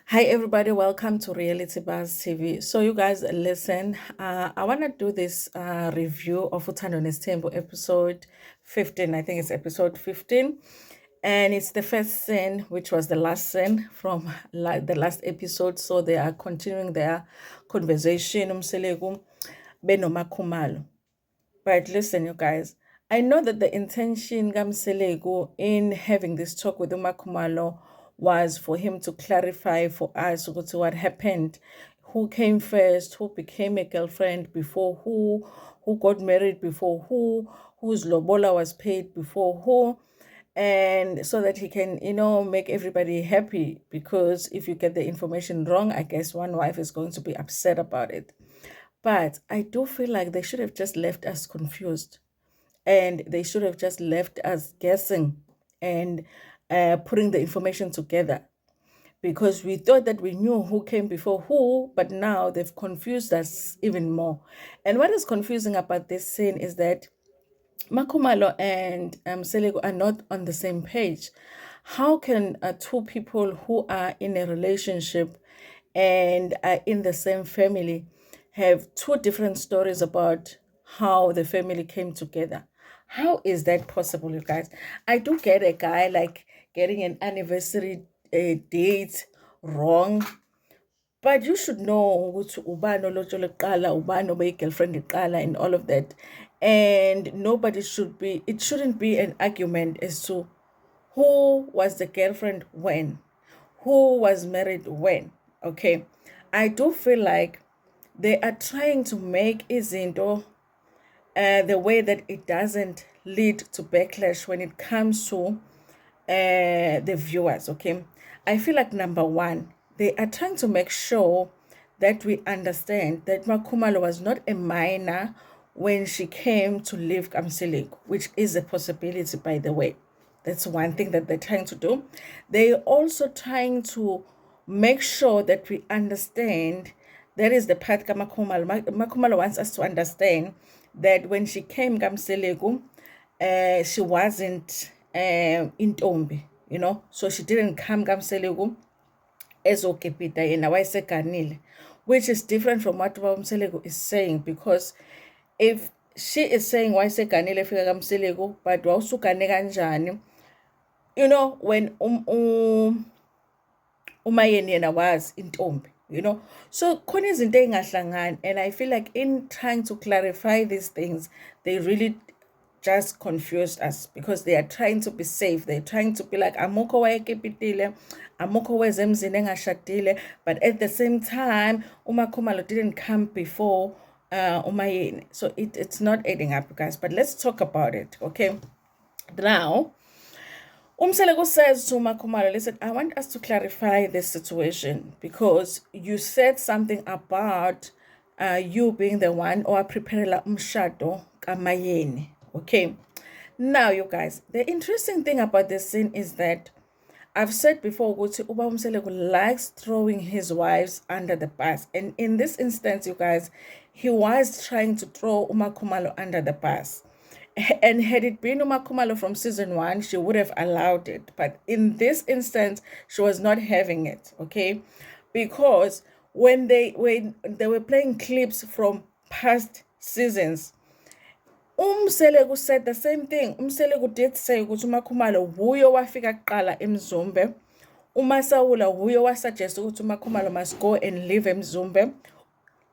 Hi, everybody. Welcome to Reality Buzz TV. So, you guys, listen. I want to do this review of Utando Nestembo episode 15. I think it's episode 15. And it's the first scene, which was the last scene from the last episode. So, they are continuing their conversation. Umselegu benomakhumalo. But listen, you guys, I know that the intention Gamselego in having this talk with Umakumalo was for him to clarify for us what happened, who came first, who became a girlfriend before who got married before whose lobola was paid before who, and so that he can, make everybody happy. Because if you get the information wrong, I guess one wife is going to be upset about it. But I do feel like they should have just left us confused, and they should have just left us guessing and putting the information together, because we thought that we knew who came before who, but now they've confused us even more. And what is confusing about this scene is that Makumalo and Selego are not on the same page. How can two people who are in a relationship and are in the same family have two different stories about how the family came together? How is that possible, you guys? I do get a guy like getting an anniversary date wrong, but you should know ukuthi ubani olotsholwe kuqala, ubani obe girlfriend kuqala, and all of that. And it shouldn't be an argument as to who was the girlfriend when, who was married when. Okay. I do feel like they are trying to make izinto the way that it doesn't lead to backlash when it comes to the viewers. Okay, I feel like number one, they are trying to make sure that we understand that Makumalo was not a minor when she came to leave Kamsilik, which is a possibility, by the way. That's one thing that they're trying to do. They're also trying to make sure that we understand. That is the part Makumalo. Makumalo wants us to understand that when she came Kamselegu, she wasn't intombi, so she didn't come Kamselegu ezokipita yena wayeseganile, which is different from what Umselego is saying. Because if she is saying wayeseganile efika kaMselego, but wawusugane kanjani, when umayeni yena was intombi, so khona izinto ey'ngahlangani. And I feel like in trying to clarify these things, they really just confused us, because they are trying to be safe. They're trying to be like, amukho wayekipitile, amukho wezemzini engashadile, but at the same time umakhumalo didn't come before umayeni. So it's not adding up, guys. But let's talk about it. Okay, now Umseleko says to Makumalo, listen, I want us to clarify this situation, because you said something about you being the one or preparela umshado kamayeni. Okay. Now, you guys, the interesting thing about this scene is that I've said before, Uba Umseleko likes throwing his wives under the bus. And in this instance, you guys, he was trying to throw Umakumalo under the bus. And had it been Umakumalo from season one, she would have allowed it. But in this instance, she was not having it, okay? Because when they were playing clips from past seasons, Umseleko said the same thing. Umseleko did say ukuthi uMakhumalo wuyo wafika kuqala eMzumbe. uMasawula wuyo wasuggest ukuthi uMakhumalo must go and live eMzumbe.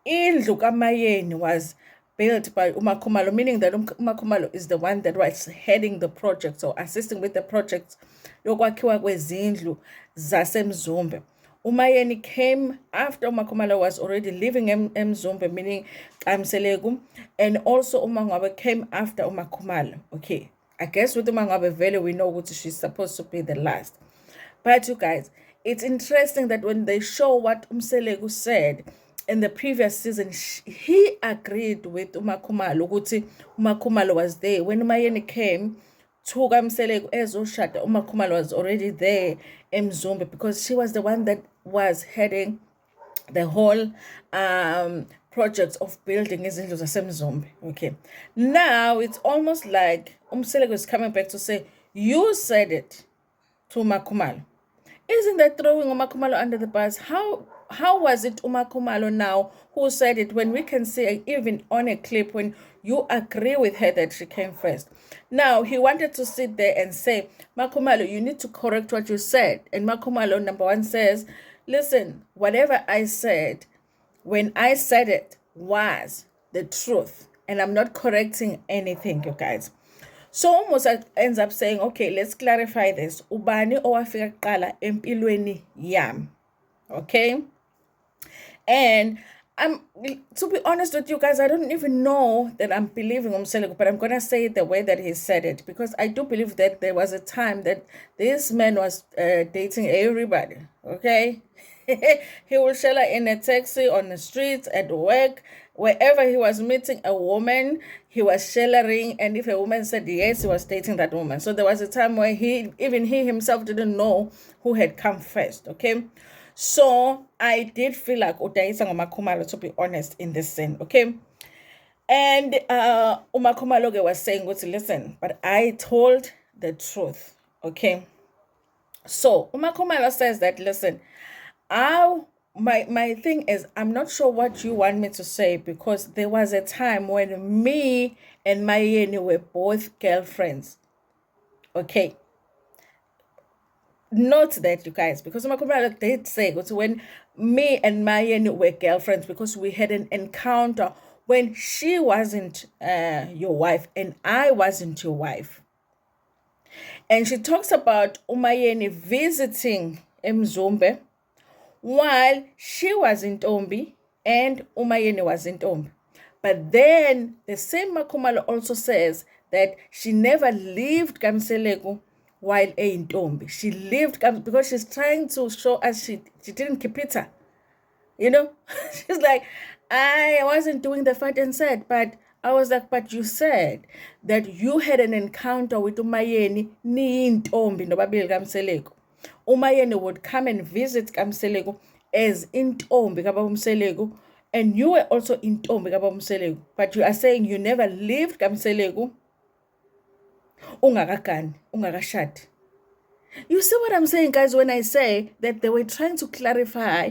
Indlu kaMayeni was built by Umakhumalo, meaning that Umakhumalo is the one that was heading the project or assisting with the project yokwakhiwa kwezindlu zaseMzumbe. Umayeni came after Umakhumalo was already living in Mzumbe, meaning Kamselegu, and also Umangwabe came after Umakhumalo. Okay, I guess with Umangwabe Vele, we know what she's supposed to be the last. But you guys, it's interesting that when they show what Umselegu said in the previous season, he agreed with Umakhumalo ukuthi Umakhumalo was there. When Umayeni came to Kamselegu ezoshada, Umakhumalo was already there in Mzumbe, because she was the one that was heading the whole project of building izindlu zasemzumbe. Okay, now it's almost like Umseleko is coming back to say, you said it to Makhumalo. Isn't that throwing uMakhumalo under the bus? How was it uMakhumalo now who said it, when we can see even on a clip when you agree with her that she came first? Now he wanted to sit there and say, Makhumalo, you need to correct what you said. And Makhumalo, number one, says, listen, whatever I said, when I said it, was the truth. And I'm not correcting anything, you guys. So almost ends up saying, okay, let's clarify this. Ubani owafika kuqala empilweni yam. Okay? And to be honest with you guys, I don't even know that I'm believing Umseleko, but I'm going to say it the way that he said it, because I do believe that there was a time that this man was dating everybody. Okay? He will share in a taxi, on the streets, at work, wherever he was meeting a woman, he was sharing, and if a woman said yes, he was dating that woman. So there was a time where he himself didn't know who had come first. Okay? So I did feel like Udayisa uMakhumalo, to be honest, in this scene. Okay? And uMakhumalo was saying, listen, but I told the truth. Okay? So uMakhumalo says that, listen, my thing is, I'm not sure what you want me to say, because there was a time when me and Mayeni were both girlfriends. Okay? Note that, you guys, because Makhumalo did say when me and Mayeni were girlfriends, because we had an encounter when she wasn't your wife and I wasn't your wife. And she talks about Umayeni visiting Mzumbe while she was in Ntombi and Umayeni was in Ntombi. But then the same Makhumalo also says that she never lived Kamseleko while in Ntombi. She lived, because she's trying to show us she didn't keep it. You know, she's like, I wasn't doing the fight and said, but I was like, but you said that you had an encounter with Umayeni ni Ntombi nobabili Kamseleko. Umayeni would come and visit Kamseleko as in Ntombi kaBabumseleko, and you were also in Ntombi kaBabumseleko, but you are saying you never lived Kamseleko ungakashadi. You see what I'm saying, guys, when I say that they were trying to clarify,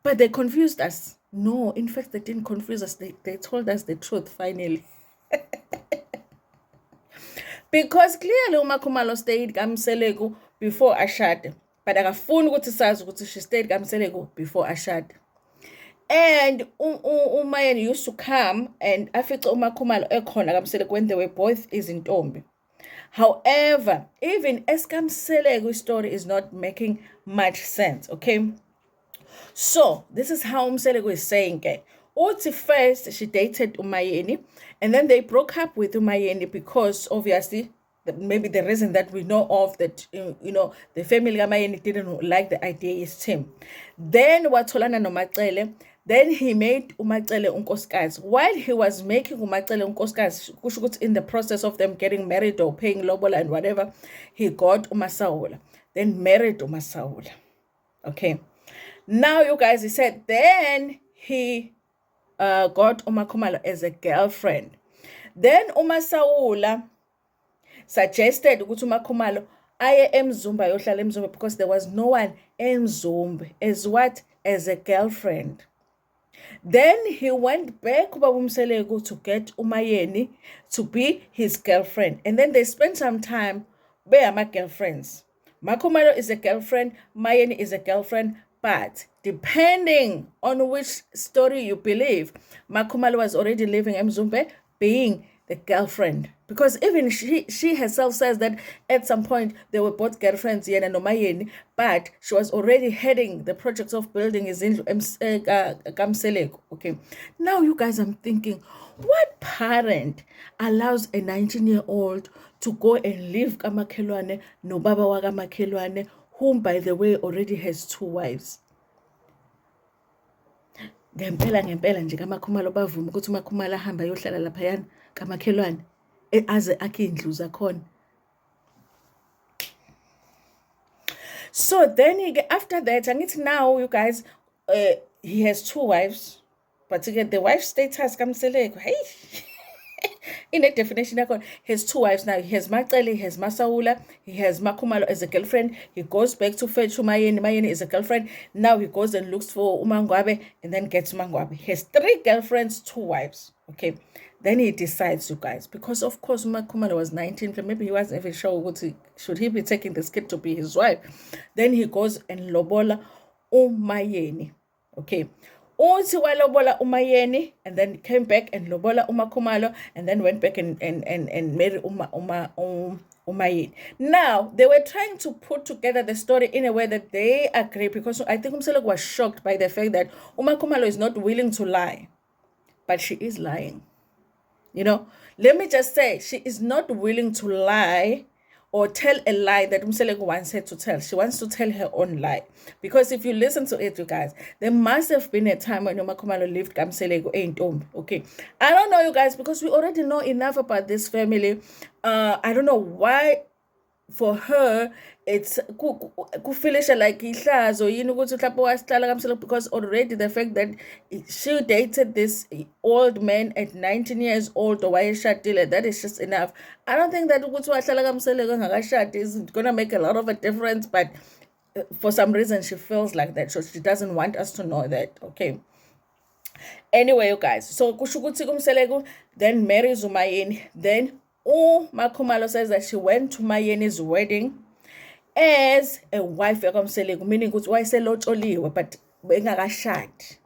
but they confused us? No, in fact, they didn't confuse us. They told us the truth finally. Because clearly uMakhumalo stayed Kamseleko before ashade, but akafuni ukuthi sazi ukuthi she stayed Kamseleko before ashade. And Umayeni used to come and afice uMakhumalo ekhona Kamseleko when they were both izintombi. However, even Kamseleko story is not making much sense. Okay? So this is how Umseleko is saying it. Uthi first she dated Umayeni, and then they broke up with Umayeni because obviously maybe the reason that we know of, that the family Umayeni didn't like the idea is him. Then watholana noMacele. Then he made uMacele unkosikazi. While he was making uMacele unkosikazi, in the process of them getting married or paying lobola and whatever, he got uMasawula. Then married uMasawula. Okay. Now, you guys, he said, then he got uMakhumalo as a girlfriend. Then uMasawula suggested ukuthi uMakhumalo aye eMzumba ayohlala eMzumba, because there was no one eMzumba as what? As a girlfriend. Then he went back kuBabumseleko to get Umayeni to be his girlfriend. And then they spent some time, they are my girlfriends. Makhumalo is a girlfriend, Mayeni is a girlfriend, but depending on which story you believe, Makhumalo was already living in Mzumbe, being the girlfriend. Because even she herself says that at some point they were both girlfriends, Yena no Mayeni, but she was already heading the project of building his Kamseleko. Okay. Now you guys, I'm thinking, what parent allows a 19-year-old to go and live kamakhelwane no baba wa kamakhelwane, whom by the way already has 2 wives? Ngempela nje kaMakhumalo bavuma ukuthi uMakhumalo ahamba ayohlala laphayana kamakhelwane aze akhe indlu zakhona. So then after that, I need to now, you guys, he has 2 wives, but to get the wife status Kamseleko, hey. In a definition, he has 2 wives now. He has Macele, he has Masaula, he has Makhumalo as a girlfriend. He goes back to fetch Umayeni. Mayeni is a girlfriend. Now he goes and looks for Umangwabe and then gets Umangwabe. He has 3 girlfriends, 2 wives. Okay. Then he decides, you guys, because of course Makhumalo was 19, so maybe he wasn't even sure what should he be taking this kid to be his wife. Then he goes and lobola Umayeni. Okay. Uthi walobola Umayeni and then came back and lobola Umakhumalo and then went back and married Umayeni. Now they were trying to put together the story in a way that they agree, because I think Umseleko was shocked by the fact that Umakhumalo is not willing to lie, but she is lying. You know, let me just say, she is not willing to lie or tell a lie that Umseleko wants her to tell. She wants to tell her own lie. Because if you listen to it, you guys, there must have been a time when Umakhumalo lived Kamseleko ain't okay. I don't know, you guys, because we already know enough about this family. I don't know why for her it's kufilisha like ihlazo yini ukuthi mhlawumbe wasihlala kamselo, because already the fact that she dated this old man at 19 years old or wayeshadile, that is just enough. I don't think that ukuthi wahlala kamselo ngakashadi isn't gonna make a lot of a difference, but for some reason she feels like that, so she doesn't want us to know that. Okay, anyway, you guys, so kusho ukuthi kumseleko then marries Umayeni. Then Makhumalo says that she went to Mayeni's wedding as a wife yakamseleko, meaning ukuthi wayeselotsholiwe but engakashadi.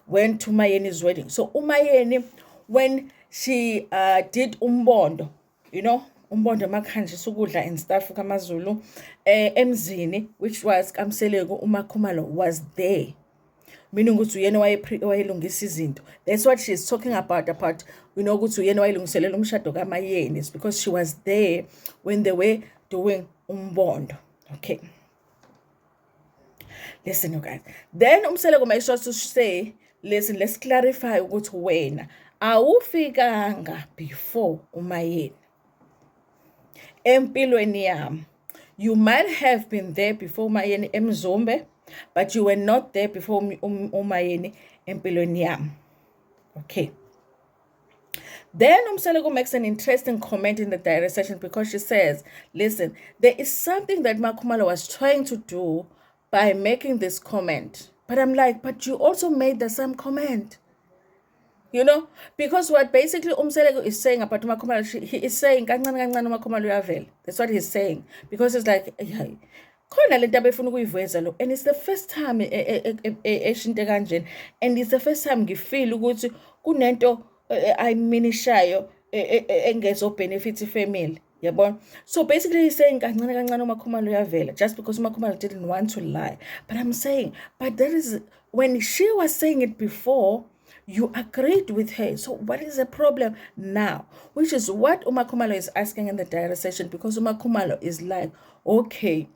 Went to Mayeni's wedding. So Umayeni, when she did umbondo, you know, umbondo makhanjisa ukudla and stuff kamaZulu emzini, which was kamseleko, Umakhumalo was there, meaning ukuthi uyena wayelungisa izinto. That's what she's talking about you know, ukuthi uyena wayelungiselela umshado kaMayeni. It's because she was there when they were doing umbondo. Okay, listen, you guys. Then Umseleko makes sure to say, listen, let's clarify ukuthi wena awufikanga before Umayeni empilweni yami. You might have been there before Umayeni emzombe, but you were not there before Umayeni empilweni yami. Okay. Then Umseleko makes an interesting comment in the direct session, because she says, listen, there is something that Makhumalo was trying to do by making this comment. But I'm like, but you also made the same comment. You know, because what basically Umseleko is saying about Makhumalo, he is saying, that's what he's saying. Because it's like, and it's the first time and it's the first time ngifeel ukuthi kunento ayimenishayo engezobenefit ifamily, yabona. So basically he's saying kancane uMakhumalo uyavela, just because uMakhumalo didn't want to lie. But I'm saying, but that is when she was saying it before, you agreed with her. So what is the problem now? Which is what Umakhumalo is asking in the direct session, because Umakhumalo is like, okay,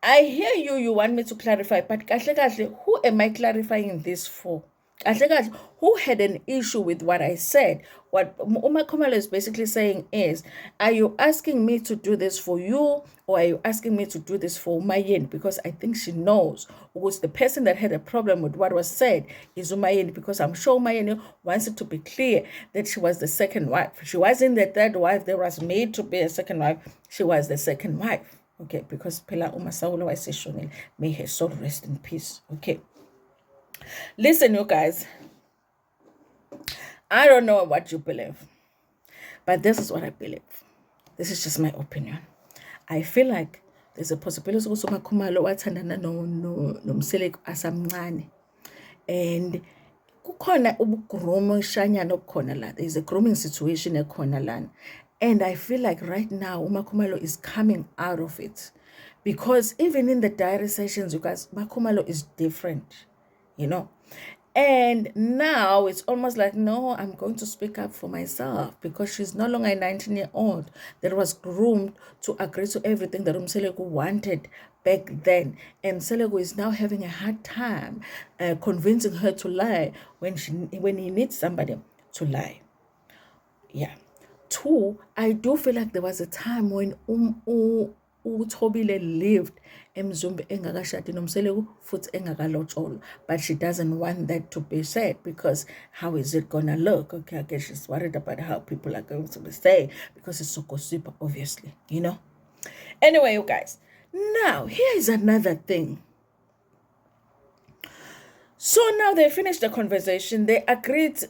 I hear you, you want me to clarify, but kahle, who am I clarifying this for? Kahle, who had an issue with what I said? What Umakhumalo is basically saying is, are you asking me to do this for you, or are you asking me to do this for Umayeni? Because I think she knows who's the person that had a problem with what was said is Umayeni, because I'm sure Umayeni wants it to be clear that she was the second wife. She wasn't the third wife that was made to be a second wife. She was the second wife. Okay, because Phela uMasaula wayeseshonile, may her soul rest in peace. Okay, listen, you guys, I don't know what you believe, but this is what I believe. This is just my opinion. I feel like there's a possibility ukuthi uMakhumalo wathandana nomseleko asamncane, and kukhona ubugrooming shanyana obukhona la. There's a grooming situation ekhona lana. And I feel like right now, Umakhumalo is coming out of it. Because even in the diary sessions, you guys, Makhumalo is different, you know. And now it's almost like, no, I'm going to speak up for myself, because she's no longer a 19-year-old that was groomed to agree to everything that Umseleko wanted back then. And Seleko is now having a hard time convincing her to lie when he needs somebody to lie. Yeah. Two, I do feel like there was a time when uThobile lived eMzumbe engakashadi noMseleku futhi engakalotsholwa, but she doesn't want that to be said because how is it gonna look? Okay, I guess she's worried about how people are going to be saying because it's so gossip, obviously, you know. Anyway, you guys, now here is another thing. So now they finished the conversation. They agreed.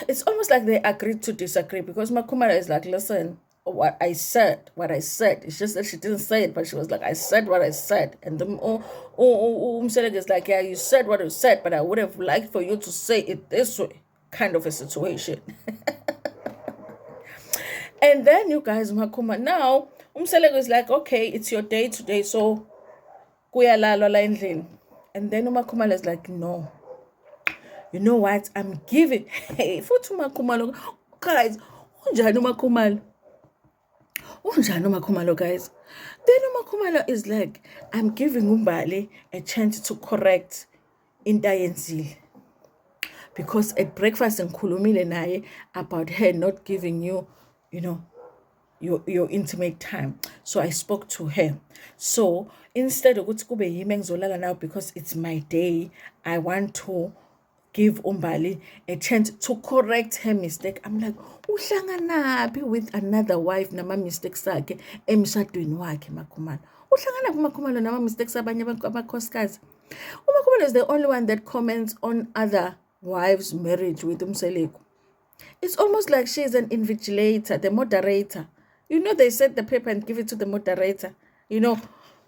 It's almost like they agreed to disagree because Makhumalo is like, listen, what I said. It's just that she didn't say it, but she was like, I said what I said. And the Mselek is like, yeah, you said what you said, but I would have liked for you to say it this way, kind of a situation. And then you guys, Makuma, now Mselek is like, okay, it's your day today, so kuyalalwa la endlini. And then Umakhumalo is like, no. You know what? I'm giving. Hey, futhi Umakhumalo. Guys, unjani Umakhumalo? Unjani Umakhumalo, guys? Then Umakhumalo is like, I'm giving Umbali a chance to correct into ayenzile. Because at breakfast ngikhulumile naye about her not giving you, you know, your intimate time. So I spoke to her. So instead of ukuthi kube yimi engizolala now because it's my day, I want to give Umbali a chance to correct her mistake. I'm like, uhlanganaphi with another wife nama mistakes akhe emshadweni wakhe Makhumalo? Uhlanganaphi Makhumalo nama mistakes abanye amakhosikazi? Umakhumalo is the only one that comments on other wives' marriage with Umseleku. It's almost like she's an invigilator, the moderator. You know, they set the paper and give it to the moderator. You know,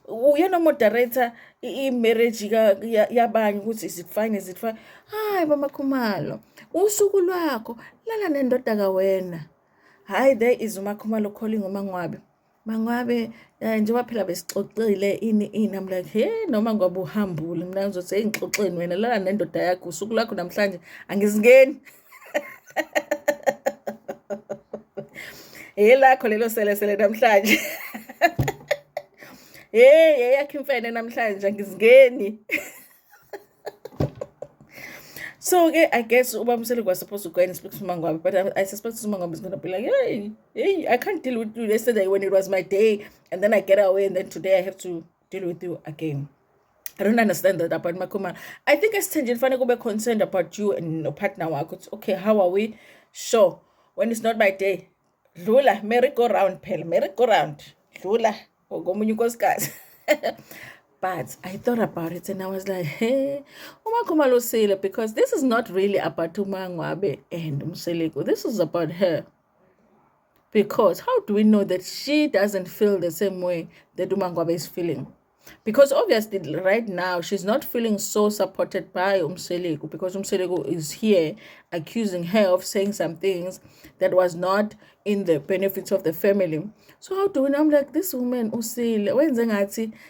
moderator, marriage yabanye ukuthi is it fine, is it fine? Hayi Makhumalo, usuku lwakho lala nendoda kawena. Hayi, there is Umakhumalo calling uMangwabe. Mangwabe njengoba phela besixoxile ini I'm like, hey, noma ngoba uhambule mina ngizothi engixoxeni wena lala nendoda yakho usuku lakho namhlanje angizingeni. Lakho lelo sele namhlanje. Hey, yakhe imfene namhlanje angizingeni. So I guess Ubamsele was supposed to go and speak to Mangwabe, but I suspect Mangwabe is gonna be like, hey, I can't deal with you yesterday when it was my day, and then I get away, and then today I have to deal with you again. I don't understand that about Makhumalo. I think as Tenjin Fane go be concerned about you and your partner. Okay, how are we? Sure. When it's not my day, Lula, merry-go-round, pal, merry-go-round. Lula, guys. But I thought about it and I was like, hey, Umakhumalo Sile, because this is not really about Umangwabe and Umseleku. This is about her. Because how do we know that she doesn't feel the same way that Umangwabe is feeling? Because obviously right now she's not feeling so supported by Umseleku because Umseleku is here accusing her of saying some things that was not in the benefits of the family. So how do we know? I'm like, this woman Usile, when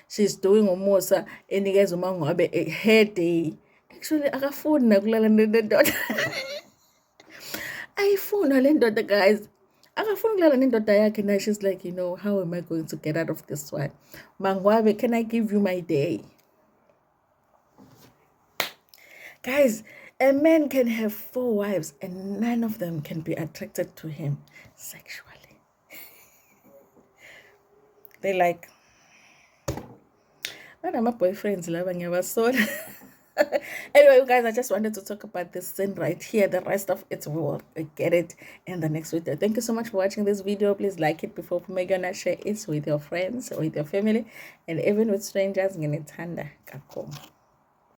she's doing umusa enikeza uMangwabe her day. Actually, akafuni nakulala nendoda. Ayifuna le ndoda, guys. Now she's like, you know, how am I going to get out of this one? Mangwabe, can I give you my day? Guys, a man can have 4 wives and none of them can be attracted to him sexually. They like, man, I'm a boyfriend's love and never saw. Anyway, you guys, I just wanted to talk about this scene right here. The rest of it, we will get it in the next video. Thank you so much for watching this video. Please like it before you share it with your friends, with your family, and even with strangers.